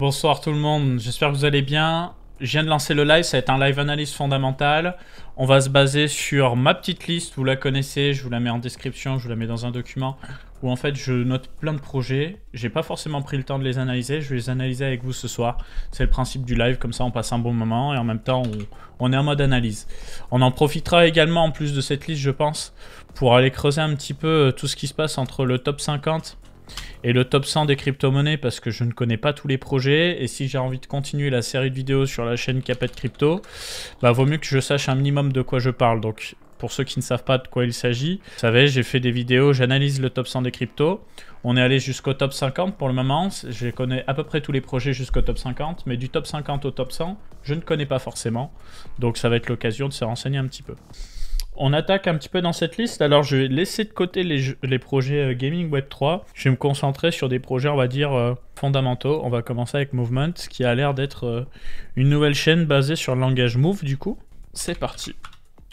Bonsoir tout le monde, j'espère que vous allez bien. Je viens de lancer le live, ça va être un live analyse fondamentale. On va se baser sur ma petite liste, vous la connaissez, je vous la mets en description, je vous la mets dans un document où en fait je note plein de projets. J'ai pas forcément pris le temps de les analyser, je vais les analyser avec vous ce soir. C'est le principe du live, comme ça on passe un bon moment et en même temps on est en mode analyse. On en profitera également en plus de cette liste, je pense, pour aller creuser un petit peu tout ce qui se passe entre le top 50 et le top 100 des crypto-monnaies parce que je ne connais pas tous les projets et si j'ai envie de continuer la série de vidéos sur la chaîne Capet Crypto, bah vaut mieux que je sache un minimum de quoi je parle. Donc pour ceux qui ne savent pas de quoi il s'agit, vous savez, j'ai fait des vidéos, j'analyse le top 100 des cryptos. On est allé jusqu'au top 50 pour le moment, je connais à peu près tous les projets jusqu'au top 50, mais du top 50 au top 100, je ne connais pas forcément. Donc ça va être l'occasion de se renseigner un petit peu. On attaque un petit peu dans cette liste. Alors, je vais laisser de côté les projets Gaming Web 3. Je vais me concentrer sur des projets, on va dire, fondamentaux. On va commencer avec Movement, qui a l'air d'être une nouvelle chaîne basée sur le langage Move, du coup. C'est parti.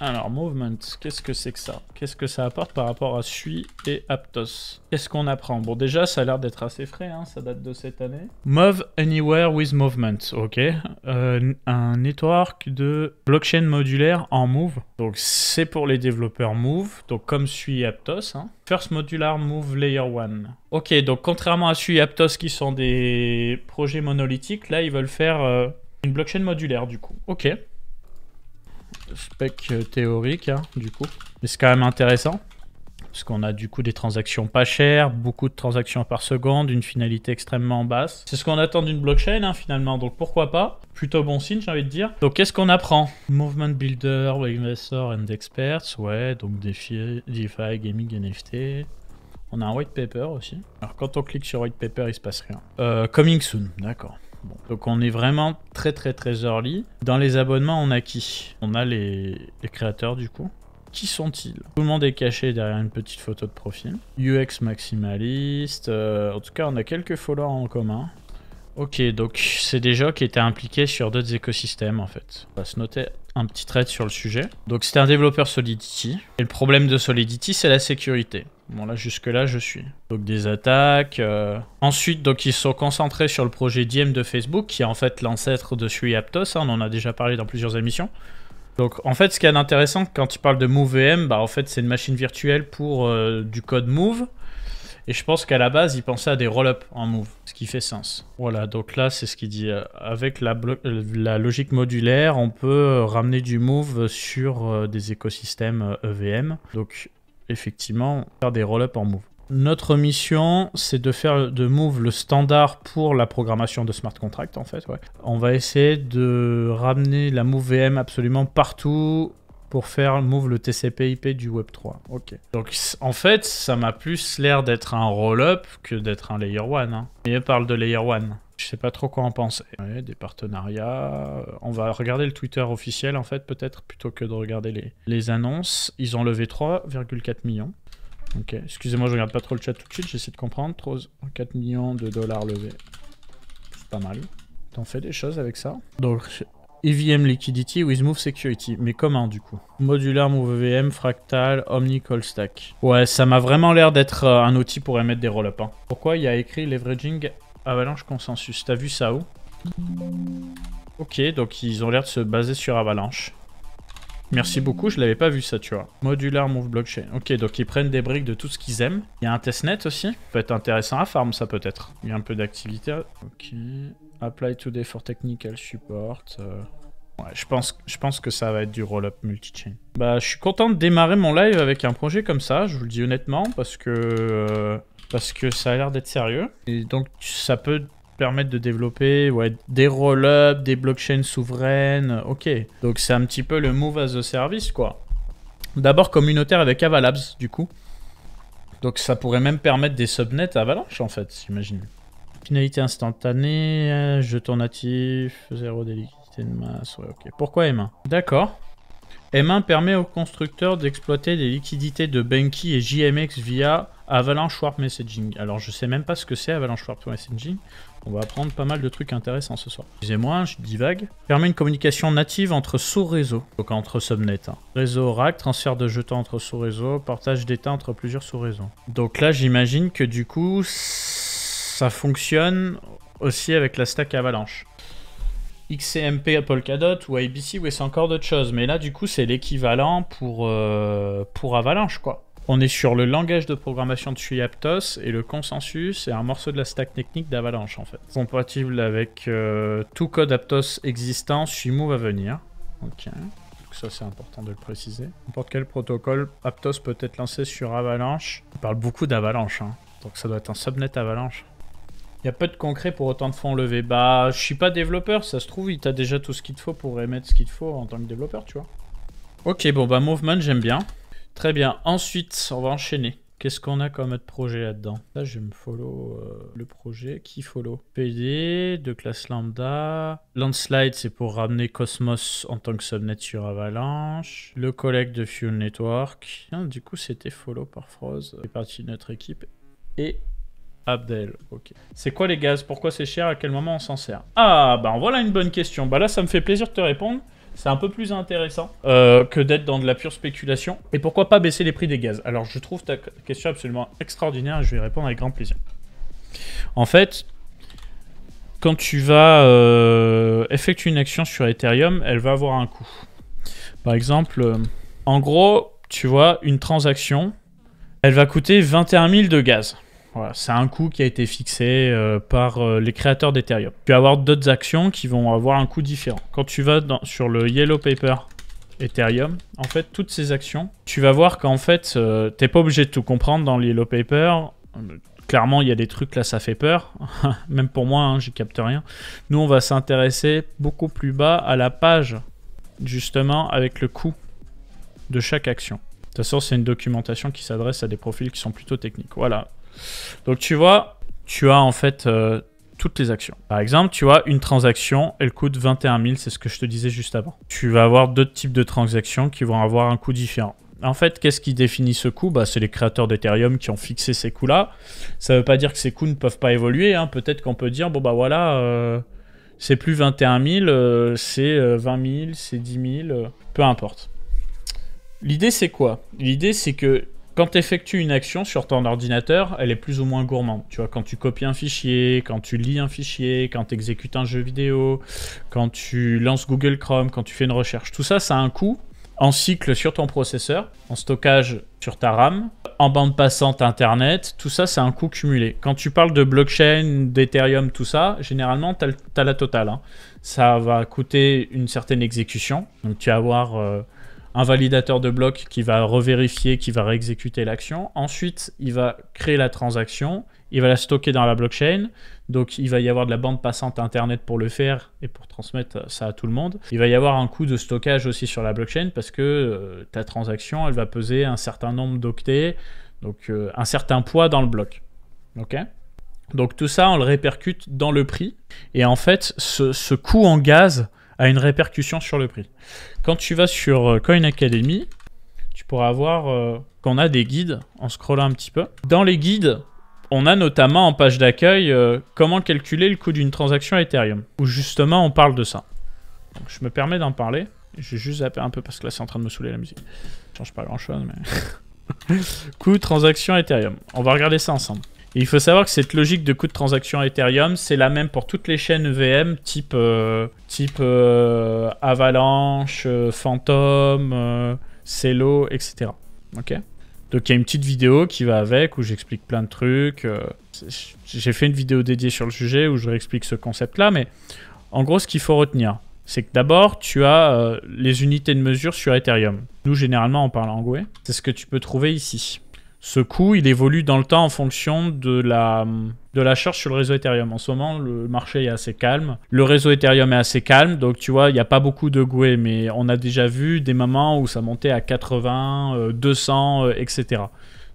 Alors, Movement, qu'est-ce que c'est que ça? Qu'est-ce que ça apporte par rapport à Sui et Aptos? Qu'est-ce qu'on apprend? Bon, déjà, ça a l'air d'être assez frais, hein, ça date de cette année. Move Anywhere with Movement, ok. Un network de blockchain modulaire en Move. Donc, c'est pour les développeurs Move, donc comme Sui et Aptos. Hein. First Modular Move Layer 1. Ok, donc contrairement à Sui et Aptos qui sont des projets monolithiques, là, ils veulent faire une blockchain modulaire, du coup. Ok. Spec théorique, hein, du coup. Mais c'est quand même intéressant. Parce qu'on a du coup des transactions pas chères, beaucoup de transactions par seconde, une finalité extrêmement basse. C'est ce qu'on attend d'une blockchain, hein, finalement. Donc pourquoi pas? Plutôt bon signe, j'ai envie de dire. Donc qu'est-ce qu'on apprend? Movement Builder, Investor and Experts. Ouais, donc DeFi, Gaming, NFT. On a un white paper aussi. Alors quand on clique sur white paper, il se passe rien. Coming soon, d'accord. Bon. Donc on est vraiment très early. Dans les abonnements, on a qui? On a les créateurs du coup. Qui sont-ils? Tout le monde est caché derrière une petite photo de profil. UX maximaliste. En tout cas, on a quelques followers en commun. Ok, donc c'est des gens qui étaient impliqués sur d'autres écosystèmes en fait. On va se noter un petit trait sur le sujet. Donc c'était un développeur Solidity. Et le problème de Solidity, c'est la sécurité. Bon là, jusque-là, je suis. Donc des attaques. Ensuite, donc ils se sont concentrés sur le projet Diem de Facebook, qui est en fait l'ancêtre de Sui Aptos. Hein, on en a déjà parlé dans plusieurs émissions. Donc en fait, ce qui est intéressant quand tu parles de MoveVM, bah en fait c'est une machine virtuelle pour du code Move. Et je pense qu'à la base, ils pensaient à des roll-up en Move, ce qui fait sens. Voilà, donc là, c'est ce qu'il dit. Avec la logique modulaire, on peut ramener du Move sur des écosystèmes EVM. Donc, effectivement, faire des roll-up en Move. Notre mission, c'est de faire de Move le standard pour la programmation de smart contract, en fait. Ouais. On va essayer de ramener la MoveVM absolument partout pour faire Move le TCP/IP du Web3. Ok. Donc en fait, ça m'a plus l'air d'être un roll-up que d'être un Layer 1. Hein. Et il parle de Layer 1. Je sais pas trop quoi en penser. Ouais, des partenariats. On va regarder le Twitter officiel en fait, peut-être, plutôt que de regarder les annonces. Ils ont levé 3,4 millions. Ok. Excusez-moi, je regarde pas trop le chat tout de suite, j'essaie de comprendre. 4 millions de dollars levés. C'est pas mal. T'en fais des choses avec ça. Donc... EVM Liquidity with Move Security. Mais comment du coup? Modular Move EVM, Fractal, Omni Call Stack. Ouais, ça m'a vraiment l'air d'être un outil pour émettre des roll-up. Hein. Pourquoi il y a écrit Leveraging Avalanche Consensus? T'as vu ça où? Ok, donc ils ont l'air de se baser sur Avalanche. Merci beaucoup, je l'avais pas vu ça, tu vois. Modular Move Blockchain. Ok, donc ils prennent des briques de tout ce qu'ils aiment. Il y a un testnet aussi. Ça peut être intéressant à farm, ça peut-être. Il y a un peu d'activité. Ok. Apply today for technical support. Ouais, je pense que ça va être du roll-up multi-chain. Bah, je suis content de démarrer mon live avec un projet comme ça, je vous le dis honnêtement, parce que ça a l'air d'être sérieux. Et donc, ça peut permettre de développer des roll-up, des blockchains souveraines. Ok, donc c'est un petit peu le move as a service, quoi. D'abord communautaire avec Avalabs, du coup. Donc, ça pourrait même permettre des subnets à Avalanche, en fait, j'imagine. Finalité instantanée, jeton natif, 0 des liquidités de masse, ouais ok. Pourquoi M1? D'accord. M1 permet aux constructeurs d'exploiter les liquidités de Benki et JMX via Avalanche Warp Messaging. Alors je sais même pas ce que c'est Avalanche Warp Messaging. On va apprendre pas mal de trucs intéressants ce soir. Excusez-moi, je divague. Permet une communication native entre sous-réseaux, donc entre subnets. Hein. Réseau rack, transfert de jetons entre sous-réseaux, partage d'état entre plusieurs sous-réseaux. Donc là j'imagine que du coup... ça fonctionne aussi avec la stack Avalanche. XCMP, Polkadot ou ABC, oui, c'est encore d'autres choses. Mais là, du coup, c'est l'équivalent pour Avalanche, quoi. On est sur le langage de programmation de Sui Aptos et le consensus est un morceau de la stack technique d'Avalanche, en fait. Compatible avec tout code Aptos existant, SuiMove à venir. Ok. Donc ça, c'est important de le préciser. N'importe quel protocole Aptos peut être lancé sur Avalanche. On parle beaucoup d'Avalanche, hein. Donc ça doit être un subnet Avalanche. Il y a peu de concret pour autant de fonds levés. Bah, je suis pas développeur, ça se trouve, il t'a déjà tout ce qu'il te faut pour émettre ce qu'il te faut en tant que développeur, tu vois. Ok, bon, bah, Movement, j'aime bien. Très bien. Ensuite, on va enchaîner. Qu'est-ce qu'on a comme autre projet là-dedans? Là, je vais me follow le projet. Qui follow? PD, de classe lambda. Landslide, c'est pour ramener Cosmos en tant que subnet sur Avalanche. Le collègue de Fuel Network. Ah, du coup, c'était follow par Froze. C'est parti de notre équipe. Et Abdel, ok. C'est quoi les gaz? Pourquoi c'est cher? À quel moment on s'en sert? Ah, bah voilà une bonne question. Bah là, ça me fait plaisir de te répondre. C'est un peu plus intéressant que d'être dans de la pure spéculation. Et pourquoi pas baisser les prix des gaz? Alors, je trouve ta question absolument extraordinaire et je vais y répondre avec grand plaisir. En fait, quand tu vas effectuer une action sur Ethereum, elle va avoir un coût. Par exemple, en gros, tu vois, une transaction, elle va coûter 21 000 de gaz. Voilà, c'est un coût qui a été fixé par les créateurs d'Ethereum. Tu vas avoir d'autres actions qui vont avoir un coût différent. Quand tu vas sur le Yellow Paper Ethereum, en fait, toutes ces actions, tu vas voir qu'en fait, t'es pas obligé de tout comprendre dans le Yellow Paper. Clairement, il y a des trucs là, ça fait peur. Même pour moi, hein, j'y capte rien. Nous, on va s'intéresser beaucoup plus bas à la page, justement, avec le coût de chaque action. De toute façon, c'est une documentation qui s'adresse à des profils qui sont plutôt techniques. Voilà. Donc tu vois, tu as en fait toutes les actions. Par exemple, tu vois, une transaction, elle coûte 21 000, c'est ce que je te disais juste avant. Tu vas avoir d'autres types de transactions qui vont avoir un coût différent. En fait, qu'est-ce qui définit ce coût? Bah, c'est les créateurs d'Ethereum qui ont fixé ces coûts-là. Ça ne veut pas dire que ces coûts ne peuvent pas évoluer, hein. Peut-être qu'on peut dire, bon bah voilà, c'est plus 21 000, c'est 20 000, c'est 10 000, peu importe. L'idée, c'est quoi? L'idée, c'est que quand tu effectues une action sur ton ordinateur, elle est plus ou moins gourmande. Tu vois, quand tu copies un fichier, quand tu lis un fichier, quand tu exécutes un jeu vidéo, quand tu lances Google Chrome, quand tu fais une recherche, tout ça, ça a un coût en cycle sur ton processeur, en stockage sur ta RAM, en bande passante Internet, tout ça, c'est un coût cumulé. Quand tu parles de blockchain, d'Ethereum, tout ça, généralement, tu as la totale, hein. Ça va coûter une certaine exécution. Donc, tu vas avoir un validateur de bloc qui va revérifier, qui va réexécuter l'action. Ensuite, il va créer la transaction, il va la stocker dans la blockchain. Donc, il va y avoir de la bande passante Internet pour le faire et pour transmettre ça à tout le monde. Il va y avoir un coût de stockage aussi sur la blockchain parce que ta transaction, elle va peser un certain nombre d'octets, donc un certain poids dans le bloc. Ok ? Donc, tout ça, on le répercute dans le prix. Et en fait, ce coût en gaz a une répercussion sur le prix. Quand tu vas sur Coin Academy, tu pourras voir qu'on a des guides en scrollant un petit peu. Dans les guides, on a notamment en page d'accueil comment calculer le coût d'une transaction Ethereum, où justement on parle de ça. Donc je me permets d'en parler. Je vais juste zapper un peu parce que là c'est en train de me saouler la musique. Ça change pas grand chose, mais... Coût transaction Ethereum. On va regarder ça ensemble. Et il faut savoir que cette logique de coût de transaction Ethereum, c'est la même pour toutes les chaînes EVM type Avalanche, Phantom, Celo, etc. Ok ? Donc il y a une petite vidéo qui va avec où j'explique plein de trucs. J'ai fait une vidéo dédiée sur le sujet où je réexplique ce concept-là, mais en gros, ce qu'il faut retenir, c'est que d'abord, tu as les unités de mesure sur Ethereum. Nous, généralement, on parle en Gwei. C'est ce que tu peux trouver ici. Ce coût, il évolue dans le temps en fonction de la charge sur le réseau Ethereum. En ce moment, le marché est assez calme. Le réseau Ethereum est assez calme. Donc, tu vois, il n'y a pas beaucoup de Gwei. Mais on a déjà vu des moments où ça montait à 80, 200, etc.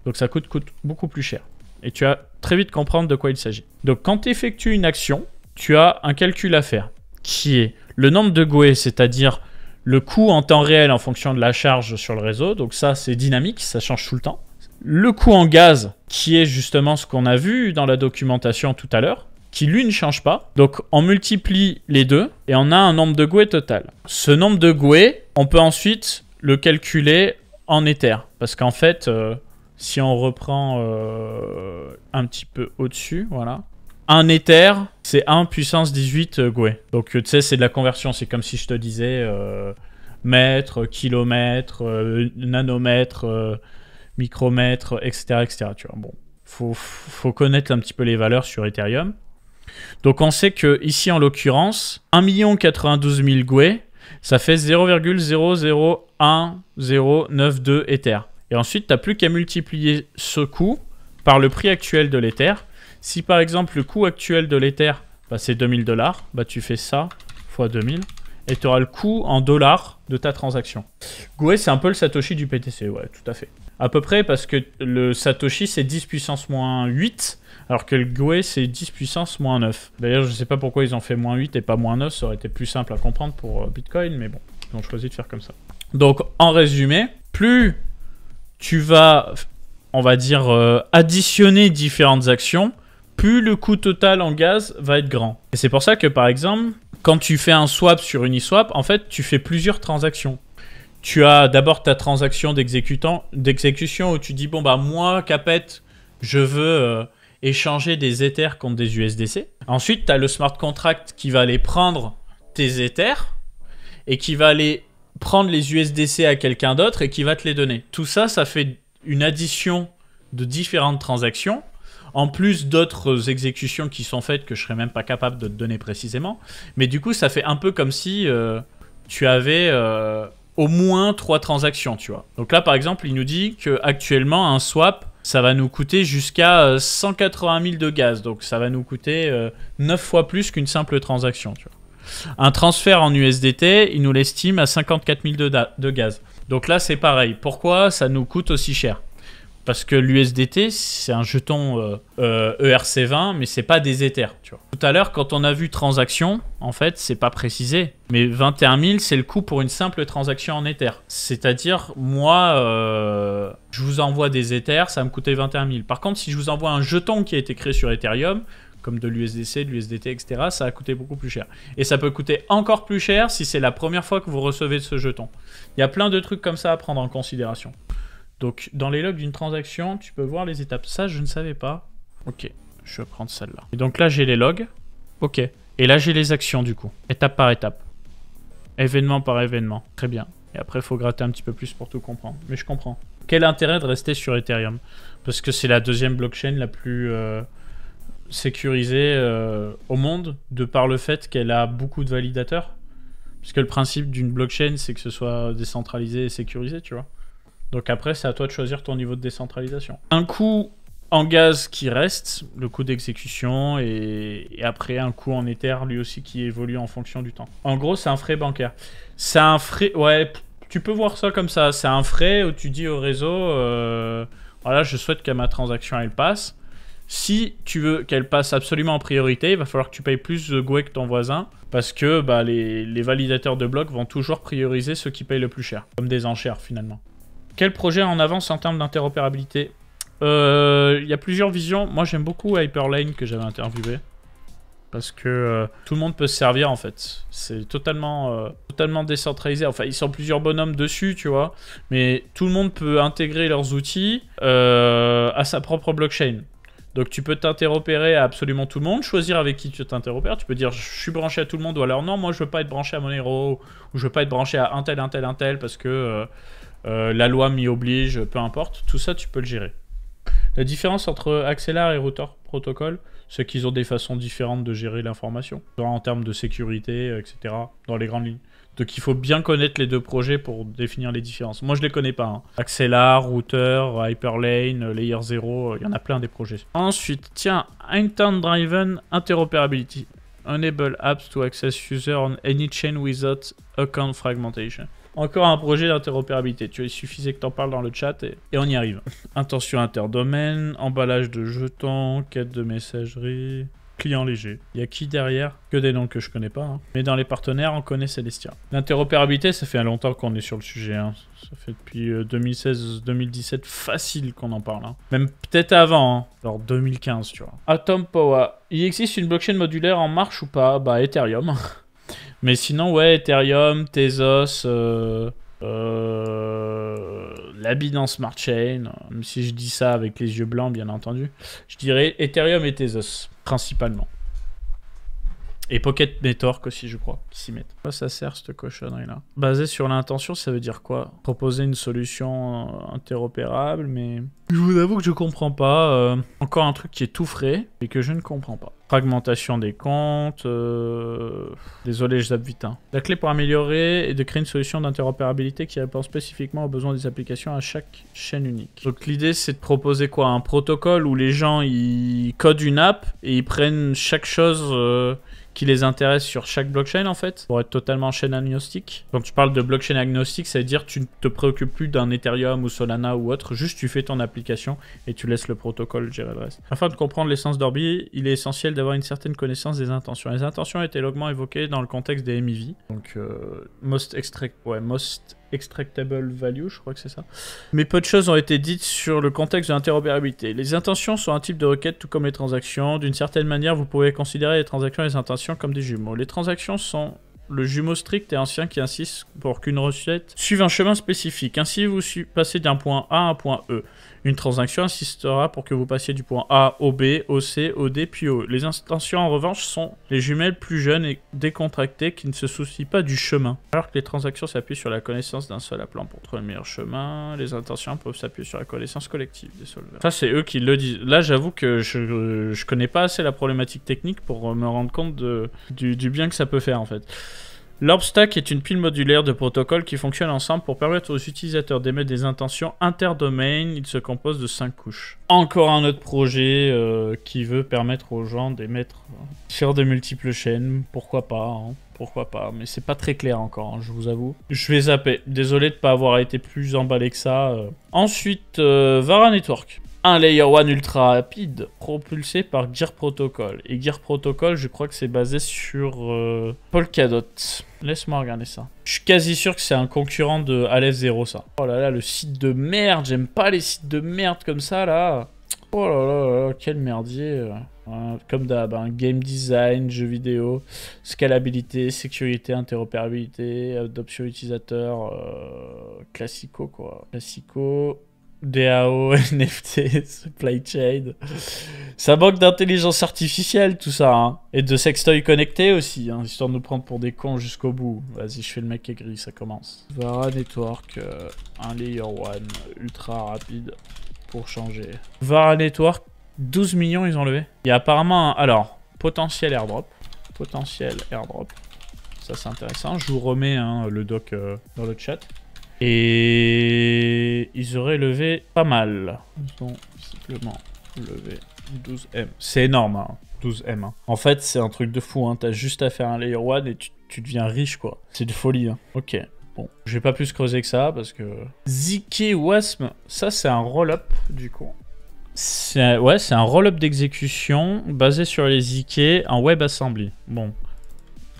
Donc, ça coûte beaucoup plus cher. Et tu vas très vite comprendre de quoi il s'agit. Donc, quand tu effectues une action, tu as un calcul à faire qui est le nombre de Gwei, c'est-à-dire le coût en temps réel en fonction de la charge sur le réseau. Donc, ça, c'est dynamique. Ça change tout le temps. Le coût en gaz, qui est justement ce qu'on a vu dans la documentation tout à l'heure, qui lui ne change pas. Donc on multiplie les deux et on a un nombre de Gwei total. Ce nombre de Gwei, on peut ensuite le calculer en Ether. Parce qu'en fait, si on reprend un petit peu au-dessus, voilà, un Ether, c'est 1 puissance 18 Gwei. Donc tu sais, c'est de la conversion. C'est comme si je te disais mètre, kilomètre, nanomètre, micromètre, etc., etc. Tu vois, bon, faut connaître un petit peu les valeurs sur Ethereum. Donc on sait que ici en l'occurrence, 1 092 000 Gwei, ça fait 0,001092 Ether. Et ensuite, tu n'as plus qu'à multiplier ce coût par le prix actuel de l'Ether. Si par exemple le coût actuel de l'Ether, bah, c'est 2000 $, bah, tu fais ça fois 2000 et tu auras le coût en dollars de ta transaction. Gwei, c'est un peu le Satoshi du PTC, ouais, tout à fait. À peu près parce que le Satoshi, c'est 10 puissance moins 8, alors que le Gwei, c'est 10 puissance moins 9. D'ailleurs, je ne sais pas pourquoi ils ont fait moins 8 et pas moins 9, ça aurait été plus simple à comprendre pour Bitcoin, mais bon, ils ont choisi de faire comme ça. Donc, en résumé, plus tu vas, on va dire, additionner différentes actions, plus le coût total en gaz va être grand. Et c'est pour ça que, par exemple, quand tu fais un swap sur Uniswap, en fait, tu fais plusieurs transactions. Tu as d'abord ta transaction d'exécution où tu dis, bon, bah, moi, Capet, je veux échanger des Ethers contre des USDC. Ensuite, tu as le smart contract qui va aller prendre tes Ethers et qui va aller prendre les USDC à quelqu'un d'autre et qui va te les donner. Tout ça, ça fait une addition de différentes transactions, en plus d'autres exécutions qui sont faites que je ne serais même pas capable de te donner précisément. Mais du coup, ça fait un peu comme si tu avais au moins 3 transactions, tu vois. Donc là, par exemple, il nous dit qu'actuellement, un swap, ça va nous coûter jusqu'à 180 000 de gaz. Donc ça va nous coûter 9 fois plus qu'une simple transaction, tu vois. Un transfert en USDT, il nous l'estime à 54 000 de gaz. Donc là, c'est pareil. Pourquoi ça nous coûte aussi cher? Parce que l'USDT, c'est un jeton ERC20, mais c'est pas des Ethers, tu vois. Tout à l'heure, quand on a vu transaction, en fait, c'est pas précisé. Mais 21 000, c'est le coût pour une simple transaction en Ether. C'est-à-dire, moi, je vous envoie des Ethers, ça va me coûter 21 000. Par contre, si je vous envoie un jeton qui a été créé sur Ethereum, comme de l'USDC, de l'USDT, etc., ça va coûter beaucoup plus cher. Et ça peut coûter encore plus cher si c'est la première fois que vous recevez ce jeton. Il y a plein de trucs comme ça à prendre en considération. Donc, dans les logs d'une transaction, tu peux voir les étapes. Ça, je ne savais pas. Ok, je vais prendre celle-là. Et donc là, j'ai les logs. Ok. Et là, j'ai les actions, du coup. Étape par étape. Événement par événement. Très bien. Et après, il faut gratter un petit peu plus pour tout comprendre. Mais je comprends. Quel intérêt de rester sur Ethereum? Parce que c'est la deuxième blockchain la plus sécurisée au monde, de par le fait qu'elle a beaucoup de validateurs. Parce que le principe d'une blockchain, c'est que ce soit décentralisé et sécurisé, tu vois. Donc après, c'est à toi de choisir ton niveau de décentralisation. Un coût en gaz qui reste, le coût d'exécution, et après un coût en Ether, lui aussi, qui évolue en fonction du temps. En gros, c'est un frais bancaire. C'est un frais... Ouais, tu peux voir ça comme ça. C'est un frais où tu dis au réseau, voilà, je souhaite que ma transaction, elle passe. Si tu veux qu'elle passe absolument en priorité, il va falloir que tu payes plus de Gwei que ton voisin, parce que bah, les validateurs de blocs vont toujours prioriser ceux qui payent le plus cher. Comme des enchères, finalement. Quel projet en avance en termes d'interopérabilité? Il y a plusieurs visions. Moi, j'aime beaucoup Hyperlane que j'avais interviewé. Parce que tout le monde peut se servir, en fait. C'est totalement décentralisé. Enfin, ils sont plusieurs bonhommes dessus, tu vois. Mais tout le monde peut intégrer leurs outils à sa propre blockchain. Donc, tu peux t'interopérer à absolument tout le monde. Choisir avec qui tu t'interopères. Tu peux dire, je suis branché à tout le monde. Ou alors, non, moi, je veux pas être branché à Monero. Ou je veux pas être branché à un tel, parce que... la loi m'y oblige, peu importe. Tout ça, tu peux le gérer. La différence entre Axelar et Router Protocol, c'est qu'ils ont des façons différentes de gérer l'information. En termes de sécurité, etc. Dans les grandes lignes. Donc il faut bien connaître les deux projets pour définir les différences. Moi, je les connais pas. Hein. Axelar, Router, Hyperlane, Layer 0, il y en a plein des projets. Ensuite, tiens, Intent Driven Interoperability. Enable apps to access user on any chain without account fragmentation. Encore un projet d'interopérabilité. Tu vois, il suffisait que tu en parles dans le chat et on y arrive. Intention interdomaine, emballage de jetons, quête de messagerie, client léger. Il y a qui derrière? Que des noms que je connais pas. Hein. Mais dans les partenaires, on connaît Celestia. L'interopérabilité, ça fait longtemps qu'on est sur le sujet. Hein. Ça fait depuis 2016-2017 facile qu'on en parle. Hein. Même peut-être avant, hein. Genre 2015, tu vois. Atom Power. Il existe une blockchain modulaire en marche ou pas? Bah, Ethereum. Mais sinon, ouais, Ethereum, Tezos, l'habit dans Smart Chain, même si je dis ça avec les yeux blancs, bien entendu, je dirais Ethereum et Tezos, principalement. Et Pocket Network aussi, je crois, qui s'y mettent. À quoi ça sert, cette cochonnerie-là? Basé sur l'intention, ça veut dire quoi? Proposer une solution interopérable, mais... Je vous avoue que je comprends pas. Encore un truc qui est tout frais, et que je ne comprends pas. Fragmentation des comptes... Désolé, je zappe vite. Hein. La clé pour améliorer est de créer une solution d'interopérabilité qui répond spécifiquement aux besoins des applications à chaque chaîne unique. Donc l'idée, c'est de proposer quoi? Un protocole où les gens, ils codent une app, et ils prennent chaque chose... qui les intéresse sur chaque blockchain en fait, pour être totalement chaîne agnostique. Quand tu parles de blockchain agnostique, ça veut dire que tu ne te préoccupes plus d'un Ethereum ou Solana ou autre, juste tu fais ton application et tu laisses le protocole gérer le reste. Afin de comprendre l'essence d'Orbi, il est essentiel d'avoir une certaine connaissance des intentions. Les intentions étaient longuement évoquées dans le contexte des MIV, donc most extractable value, je crois que c'est ça. Mais peu de choses ont été dites sur le contexte de l'interopérabilité. Les intentions sont un type de requête tout comme les transactions. D'une certaine manière, vous pouvez considérer les transactions et les intentions comme des jumeaux. Les transactions sont le jumeau strict et ancien qui insiste pour qu'une recette suive un chemin spécifique. Ainsi, vous passez d'un point A à un point E. Une transaction insistera pour que vous passiez du point A au B, au C, au D, puis au E. Les intentions, en revanche, sont les jumelles plus jeunes et décontractées qui ne se soucient pas du chemin. Alors que les transactions s'appuient sur la connaissance d'un seul appelant pour trouver le meilleur chemin, les intentions peuvent s'appuyer sur la connaissance collective des solvers. Ça, c'est eux qui le disent. Là, j'avoue que je connais pas assez la problématique technique pour me rendre compte du bien que ça peut faire, en fait. L'Orbstack est une pile modulaire de protocoles qui fonctionnent ensemble pour permettre aux utilisateurs d'émettre des intentions interdomain. Il se compose de 5 couches. Encore un autre projet qui veut permettre aux gens d'émettre sur de multiples chaînes. Pourquoi pas, hein. Pourquoi pas, mais c'est pas très clair encore, hein, je vous avoue. Je vais zapper. Désolé de pas avoir été plus emballé que ça. Ensuite, Vara Network. Un Layer 1 ultra rapide, propulsé par Gear Protocol. Et Gear Protocol, je crois que c'est basé sur Polkadot. Laisse-moi regarder ça. Je suis quasi sûr que c'est un concurrent de Aleph 0, ça. Oh là là, le site de merde. J'aime pas les sites de merde comme ça, là. Oh là là, là quel merdier. Comme d'hab, hein. Game design, jeux vidéo, scalabilité, sécurité, interopérabilité, adoption utilisateur, classico, quoi. Classico... DAO, NFT, supply chain. Ça manque d'intelligence artificielle, tout ça. Hein. Et de sextoy connecté aussi, hein, histoire de nous prendre pour des cons jusqu'au bout. Vas-y, je fais le mec aigri, ça commence. Vara Network, un Layer 1 ultra rapide pour changer. Vara Network, 12 millions ils ont levé. Il y a apparemment un... Alors, potentiel airdrop. Potentiel airdrop. Ça c'est intéressant. Je vous remets hein, le doc dans le chat. Et ils auraient levé pas mal. Ils ont simplement levé 12M. C'est énorme, hein, 12M. Hein. En fait, c'est un truc de fou. Hein. T'as juste à faire un Layer 1 et tu deviens riche, quoi. C'est de folie. Hein. Ok. Bon, je vais pas plus creuser que ça parce que... ZK Wasm, ça c'est un roll-up, du coup. Ouais, c'est un roll-up d'exécution basé sur les ZK en WebAssembly. Bon,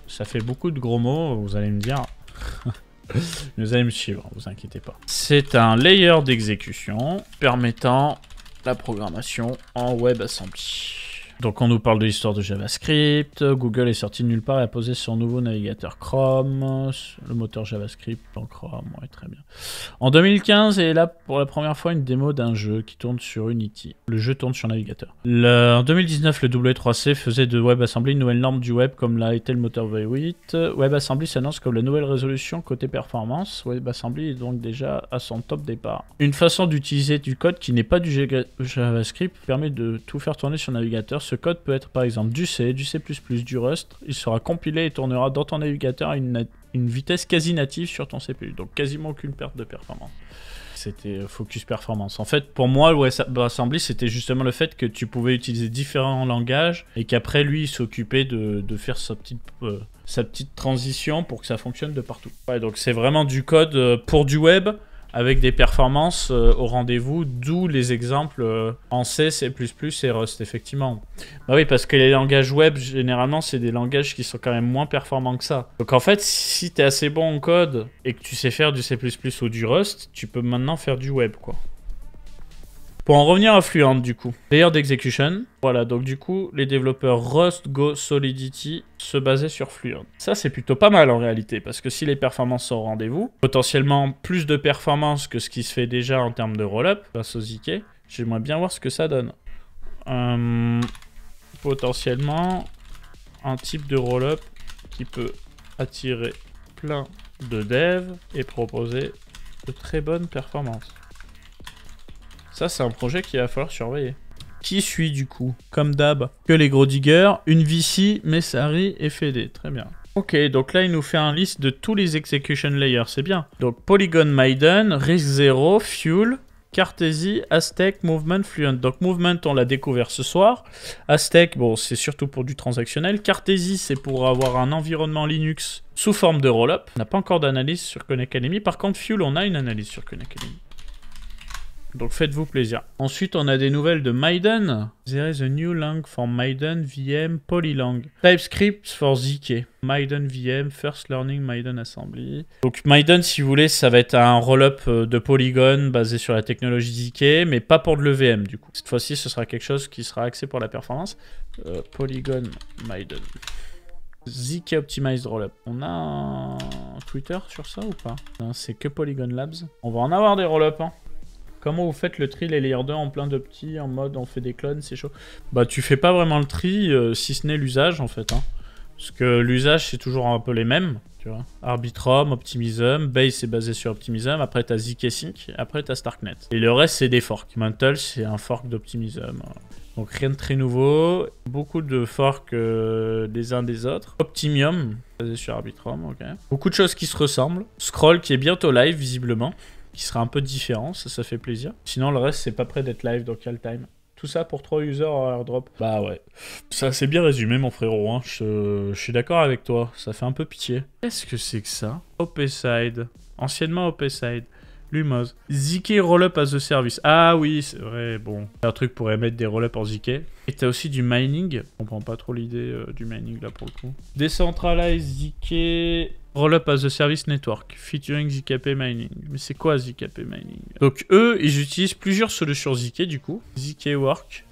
ça fait beaucoup de gros mots, vous allez me dire... Vous allez me suivre, vous inquiétez pas. C'est un layer d'exécution permettant la programmation en WebAssembly. Donc on nous parle de l'histoire de JavaScript. Google est sorti de nulle part et a posé son nouveau navigateur Chrome. Le moteur JavaScript en Chrome, ouais, très bien. En 2015, est là pour la première fois une démo d'un jeu qui tourne sur Unity. Le jeu tourne sur navigateur. En 2019, le W3C faisait de WebAssembly une nouvelle norme du web comme l'a été le moteur V8. WebAssembly s'annonce comme la nouvelle résolution côté performance. WebAssembly est donc déjà à son top départ. Une façon d'utiliser du code qui n'est pas du JavaScript permet de tout faire tourner sur navigateur. Ce code peut être par exemple du C, du C++, du Rust. Il sera compilé et tournera dans ton navigateur à une vitesse quasi native sur ton CPU. Donc quasiment aucune perte de performance. C'était focus performance. En fait, pour moi, le WebAssembly, c'était justement le fait que tu pouvais utiliser différents langages et qu'après, lui, il s'occupait de faire sa petite transition pour que ça fonctionne de partout. Ouais, donc c'est vraiment du code pour du web, avec des performances au rendez-vous, d'où les exemples en C, C++ et Rust, effectivement. Bah oui, parce que les langages web, généralement, c'est des langages qui sont quand même moins performants que ça. Donc en fait, si tu es assez bon en code et que tu sais faire du C++ ou du Rust, tu peux maintenant faire du web, quoi. Pour en revenir à Fluent, du coup, layer d'execution. Voilà, donc du coup, les développeurs Rust, Go, Solidity se basaient sur Fluent. Ça, c'est plutôt pas mal en réalité, parce que si les performances sont au rendez-vous, potentiellement plus de performances que ce qui se fait déjà en termes de roll-up, grâce aux ZK, j'aimerais bien voir ce que ça donne. Potentiellement, un type de roll-up qui peut attirer plein de devs et proposer de très bonnes performances. Ça, c'est un projet qu'il va falloir surveiller. Qui suit du coup? Comme d'hab, que les gros diggers, une VC, Messari et Fede. Très bien. Ok, donc là, il nous fait un liste de tous les execution layers, c'est bien. Donc Polygon, Maiden, Risk Zero, Fuel, Cartesy, Aztec, Movement, Fluent. Donc Movement, on l'a découvert ce soir. Aztec, bon, c'est surtout pour du transactionnel. Cartesy, c'est pour avoir un environnement Linux sous forme de rollup. On n'a pas encore d'analyse sur Khan Academy. Par contre, Fuel, on a une analyse sur Khan Academy. Donc faites-vous plaisir. Ensuite, on a des nouvelles de Maiden. There is a new lang for Maiden VM Polylang. TypeScript for ZK. Maiden VM, First Learning Maiden Assembly. Donc Maiden, si vous voulez, ça va être un roll-up de Polygon basé sur la technologie ZK, mais pas pour de l'EVM du coup. Cette fois-ci, ce sera quelque chose qui sera axé pour la performance. Polygon Maiden. ZK Optimized Rollup. On a un Twitter sur ça ou pas? C'est que Polygon Labs. On va en avoir des rollups, hein. Comment vous faites le tri, les layer 2 en plein de petits, en mode on fait des clones, c'est chaud? Bah tu fais pas vraiment le tri, si ce n'est l'usage en fait. Hein. Parce que l'usage c'est toujours un peu les mêmes, tu vois. Arbitrum, Optimism, Base c'est basé sur Optimism, après t'as ZK Sync, après t'as Starknet. Et le reste c'est des forks. Mantle c'est un fork d'Optimism. Donc rien de très nouveau, beaucoup de forks des uns des autres. Optimium, basé sur Arbitrum, ok. Beaucoup de choses qui se ressemblent. Scroll qui est bientôt live visiblement. Qui sera un peu différent, ça fait plaisir. Sinon, le reste, c'est pas prêt d'être live, donc il y a le time. Tout ça pour 3 users en airdrop. Bah ouais. Ça, c'est bien résumé, mon frérot. Hein. Je suis d'accord avec toi. Ça fait un peu pitié. Qu'est-ce que c'est que ça? OpSide. Anciennement OpSide. Lumos. ZK Rollup as a Service. Ah oui, c'est vrai. Bon, c'est un truc pour émettre des rollups en ZK. Et t'as aussi du mining. Je comprends pas trop l'idée du mining là pour le coup. Decentralized ZK... Rollup as a Service Network, featuring ZKP Mining. Mais c'est quoi ZKP Mining? Donc eux, ils utilisent plusieurs solutions ZK du coup. ZK-Work,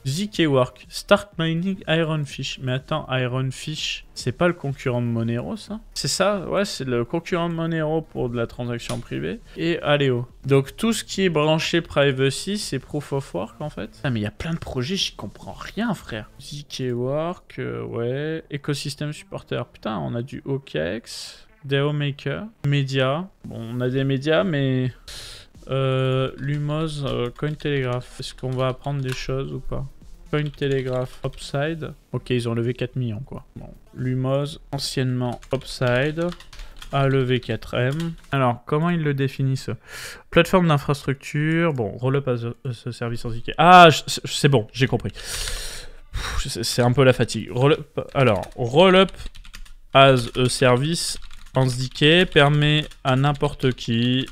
Stark Mining, Ironfish. Mais attends, Ironfish, c'est pas le concurrent de Monero ça? C'est ça? Ouais, c'est le concurrent de Monero pour de la transaction privée. Et Aleo. Donc tout ce qui est branché privacy, c'est Proof of Work en fait. Ah mais il y a plein de projets, j'y comprends rien frère. ZK-Work, ouais. Ecosystem Supporter. Putain, on a du OKEx. DAO Maker, médias. Bon, on a des médias, mais Lumos, Cointelegraph. Est-ce qu'on va apprendre des choses ou pas? Cointelegraph, Upside. Ok, ils ont levé 4 millions, quoi. Bon. Lumos, anciennement Upside, a levé 4M. Alors, comment ils le définissent? Plateforme d'infrastructure. Bon, Rollup as a Service en ZK. Ah, c'est bon, j'ai compris. C'est un peu la fatigue. Rollup as a Service en ZK permet à n'importe qui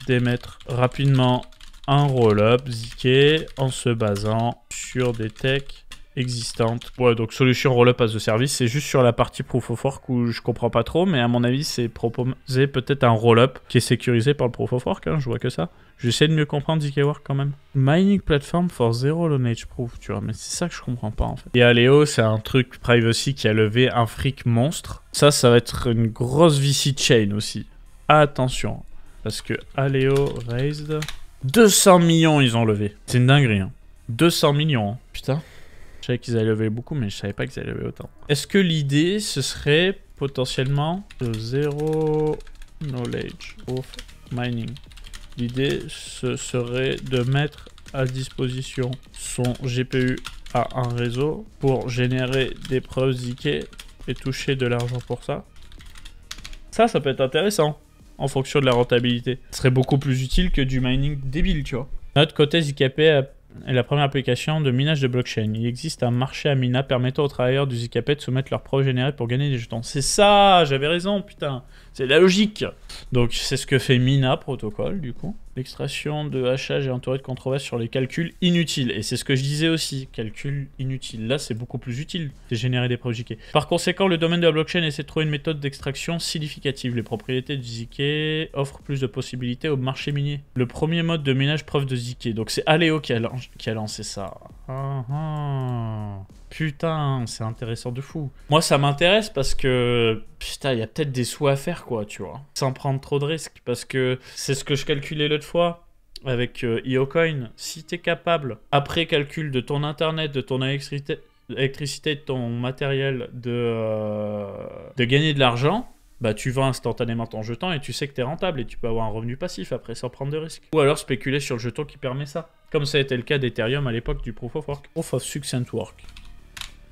d'émettre rapidement un rollup ZK en se basant sur des techs existantes. Ouais, donc solution rollup as a service, c'est juste sur la partie proof of work où je comprends pas trop, mais à mon avis, c'est proposer peut-être un rollup qui est sécurisé par le proof of work, hein, je vois que ça. J'essaie de mieux comprendre ZK-Work quand même. Mining platform for zero knowledge proof, tu vois, mais c'est ça que je comprends pas en fait. Et Aleo, c'est un truc privacy qui a levé un fric monstre. Ça va être une grosse VC chain aussi. Attention, parce que Aleo raised 200 millions ils ont levé. C'est une dinguerie, hein. 200 millions, hein. Putain. Je savais qu'ils allaient lever beaucoup, mais je savais pas qu'ils allaient lever autant. Est-ce que l'idée, ce serait potentiellement de zero knowledge of mining? L'idée, ce serait de mettre à disposition son GPU à un réseau pour générer des preuves ZK et toucher de l'argent pour ça. Ça peut être intéressant en fonction de la rentabilité. Ce serait beaucoup plus utile que du mining débile, tu vois. De notre côté, ZKP est la première application de minage de blockchain. Il existe un marché à Mina permettant aux travailleurs du ZKP de soumettre leurs preuves générées pour gagner des jetons. C'est ça, j'avais raison, putain. C'est la logique. Donc c'est ce que fait Mina Protocol, du coup. L'extraction de hachage est entourée de controverses sur les calculs inutiles. Et c'est ce que je disais aussi, calculs inutiles. Là, c'est beaucoup plus utile de générer des preuves ZK. Par conséquent, le domaine de la blockchain essaie de trouver une méthode d'extraction significative. Les propriétés du ZK offrent plus de possibilités au marché minier. Le premier mode de minage preuve de ZK. Donc c'est Aleo qui a lancé ça. Putain, c'est intéressant de fou. Moi, ça m'intéresse parce que... Putain, il y a peut-être des sous à faire, quoi, tu vois. Sans prendre trop de risques. Parce que c'est ce que je calculais l'autre fois avec IOCoin. Si t'es capable, après calcul de ton internet, de ton électricité, de ton matériel, de gagner de l'argent, bah tu vends instantanément ton jeton et tu sais que t'es rentable et tu peux avoir un revenu passif après sans prendre de risques. Ou alors spéculer sur le jeton qui permet ça. Comme ça a été le cas d'Ethereum à l'époque du Proof of Work. Proof of Success Work.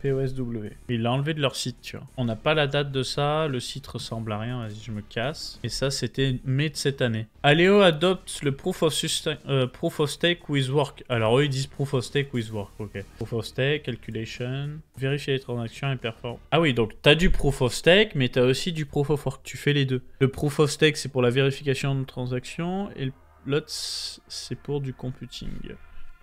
POSW. Il l'a enlevé de leur site, tu vois. On n'a pas la date de ça, le site ressemble à rien, vas-y, je me casse. Et ça, c'était mai de cette année. Aleo adopte le Proof of Stake with Work. Alors, eux, ils disent Proof of Stake with Work, ok. Proof of Stake, Calculation, vérifier les transactions et perform. Ah oui, donc, t'as du Proof of Stake, mais t'as aussi du Proof of Work. Tu fais les deux. Le Proof of Stake, c'est pour la vérification de transactions, et l'autre, c'est pour du computing.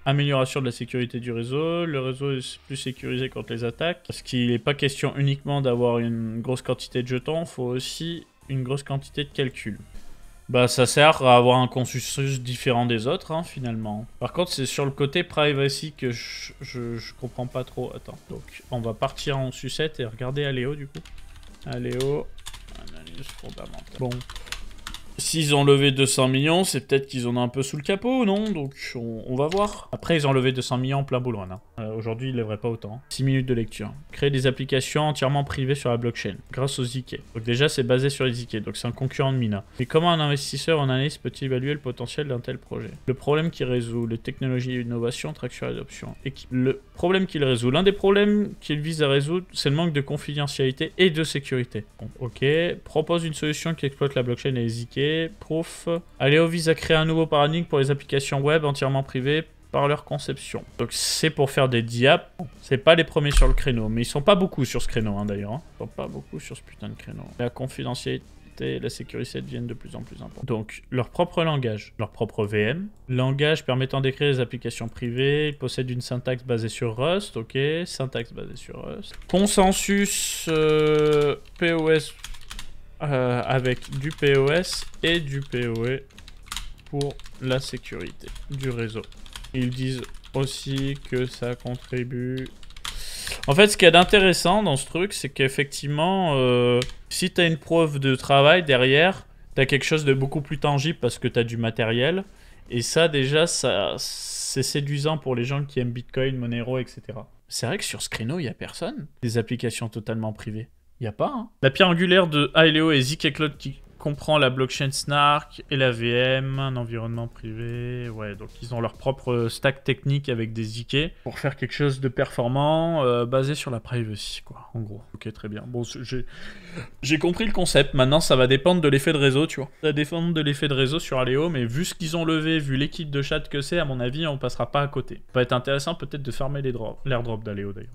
Amélioration de la sécurité du réseau. Le réseau est plus sécurisé contre les attaques. Parce qu'il n'est pas question uniquement d'avoir une grosse quantité de jetons, il faut aussi une grosse quantité de calcul. Bah ça sert à avoir un consensus différent des autres, hein, finalement. Par contre, c'est sur le côté privacy que je comprends pas trop. Attends, donc on va partir en sucette et regarder Aleo du coup. Aleo, analyse fondamentale. Bon. S'ils ont levé 200 millions, c'est peut-être qu'ils en ont un peu sous le capot, non? Donc on va voir. Après, ils ont levé 200 millions en plein bull run. Hein. Aujourd'hui, ils ne lèveraient pas autant. 6 minutes de lecture. Créer des applications entièrement privées sur la blockchain, grâce aux ZK. Donc déjà, c'est basé sur les ZK, donc c'est un concurrent de Mina. Mais comment un investisseur en analyse peut-il évaluer le potentiel d'un tel projet? Le problème qu'il résout, les technologies et l'innovation, traction et adoption. Et le problème qu'il résout, l'un des problèmes qu'il vise à résoudre, c'est le manque de confidentialité et de sécurité. Bon, ok. Propose une solution qui exploite la blockchain et les ZK. Proof. Aleo vise à créer un nouveau paradigme pour les applications web entièrement privées par leur conception. Donc c'est pour faire des diaps. C'est pas les premiers sur le créneau, mais ils sont pas beaucoup sur ce créneau hein, d'ailleurs. Hein. Ils sont pas beaucoup sur ce putain de créneau. La confidentialité et la sécurité deviennent de plus en plus importantes. Donc leur propre langage, leur propre VM. Langage permettant d'écrire des applications privées. Ils possèdent une syntaxe basée sur Rust. Ok, syntaxe basée sur Rust. Consensus POS. Avec du POS et du PoE pour la sécurité du réseau. Ils disent aussi que ça contribue... En fait, ce qu'il y a d'intéressant dans ce truc, c'est qu'effectivement, si tu as une preuve de travail derrière, tu as quelque chose de beaucoup plus tangible parce que tu as du matériel. Et ça, déjà, c'est séduisant pour les gens qui aiment Bitcoin, Monero, etc. C'est vrai que sur ce créneau, il n'y a personne. Des applications totalement privées. Il n'y a pas, hein. La pierre angulaire de Aleo est ZK Cloud qui comprend la blockchain Snark et la VM, un environnement privé. Ouais, donc ils ont leur propre stack technique avec des ZK pour faire quelque chose de performant basé sur la privacy, quoi, en gros. Ok, très bien. Bon, j'ai compris le concept. Maintenant, ça va dépendre de l'effet de réseau, tu vois. Ça va dépendre de l'effet de réseau sur Aleo, mais vu ce qu'ils ont levé, vu l'équipe de chat que c'est, à mon avis, on passera pas à côté. Ça va être intéressant peut-être de farmer l'airdrop d'Aleo, d'ailleurs.